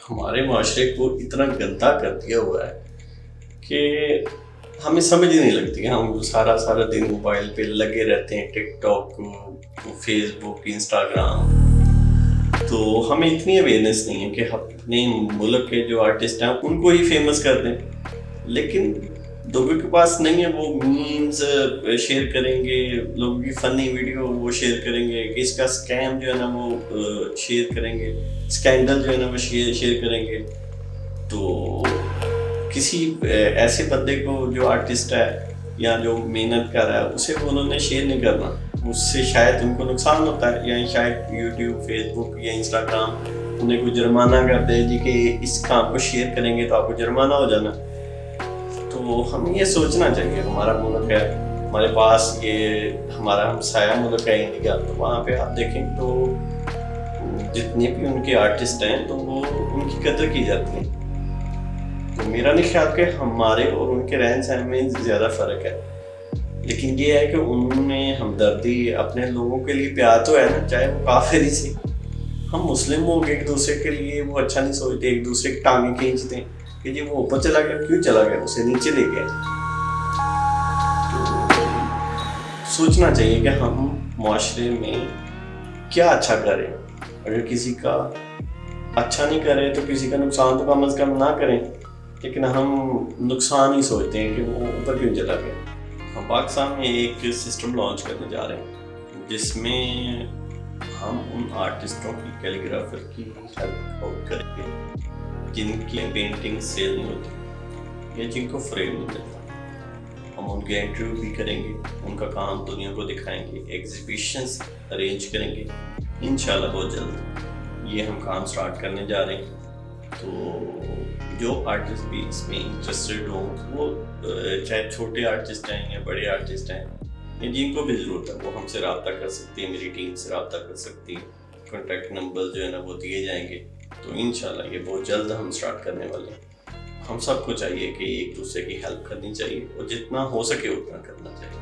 ہمارے معاشرے کو اتنا گندا کر دیا ہوا ہے کہ ہمیں سمجھ ہی نہیں لگتی. ہم سارا دن موبائل پہ لگے رہتے ہیں, ٹک ٹاک, فیس بک, انسٹاگرام. تو ہمیں اتنی اویئرنیس نہیں ہے کہ اپنے ملک کے جو آرٹسٹ ہیں ان کو ہی فیمس کر دیں. لیکن لوگوں کے پاس نہیں ہے, وہ میمز شیئر کریں گے, لوگوں کی فنی ویڈیو وہ شیئر کریں گے, اس کا اسکیم جو ہے نا وہ شیئر کریں گے, اسکینڈل جو ہے نا وہ شیئر کریں گے. تو کسی ایسے بندے کو جو آرٹسٹ ہے یا جو محنت کر رہا ہے اسے انہوں نے شیئر نہیں کرنا. اس سے شاید ان کو نقصان ہوتا ہے, یا شاید یوٹیوب, فیس بک یا انسٹاگرام انہیں کوئی جرمانہ کر دے جی کہ اس کام کو شیئر کریں گے تو آپ کو جرمانہ ہو جانا. تو ہمیں یہ سوچنا چاہیے, ہمارا ملک ہے, ہمارے پاس یہ ہمارا ہمسایہ ملک ہے انڈیا, تو وہاں پہ آپ دیکھیں تو جتنے بھی ان کے آرٹسٹ ہیں تو وہ ان کی قدر کی جاتی ہے. تو میرا نہیں خیال کہ ہمارے اور ان کے رہن سہن میں زیادہ فرق ہے, لیکن یہ ہے کہ ان میں ہمدردی, اپنے لوگوں کے لیے پیار تو ہے نا, چاہے وہ کافر ہی سے. ہم مسلم لوگ ایک دوسرے کے لیے وہ اچھا نہیں سوچتے, ایک دوسرے کی ٹانگیں کھینچتے ہیں کہ جی وہ اوپر چلا گیا, کیوں چلا گیا, اسے نیچے لے گیا. تو سوچنا چاہیے کہ ہم معاشرے میں کیا اچھا کریں. اگر کسی کا اچھا نہیں کریں تو کسی کا نقصان تو کم از کم نہ کریں, لیکن ہم نقصان ہی سوچتے ہیں کہ وہ اوپر کیوں چلا گیا. ہم پاکستان میں ایک سسٹم لانچ کرنے جا رہے ہیں جس میں ہم ان آرٹسٹوں کی, کیلیگرافر کی ہیلپ آؤٹ کریں گے جن کی پینٹنگ سیل نہیں ہوتی یا جن کو فریم نہیں ملتا. ہم ان کے انٹرویو بھی کریں گے, ان کا کام دنیا کو دکھائیں گے, ایگزیبیشنز ارینج کریں گے انشاءاللہ بہت جلد. یہ ہم کام سٹارٹ کرنے جا رہے ہیں. تو جو آرٹسٹ بھی اس میں انٹرسٹڈ ہوں, وہ چاہے چھوٹے آرٹسٹ ہیں یا بڑے آرٹسٹ ہیں یا جن کو بھی ضرورت ہے, وہ ہم سے رابطہ کر سکتی ہیں, میری ٹیم سے رابطہ کر سکتی ہیں. کانٹیکٹ نمبر جو ہے نا وہ دیے جائیں گے. تو انشاءاللہ یہ بہت جلد ہم سٹارٹ کرنے والے ہیں. ہم سب کو چاہیے کہ ایک دوسرے کی ہیلپ کرنی چاہیے اور جتنا ہو سکے اتنا کرنا چاہیے.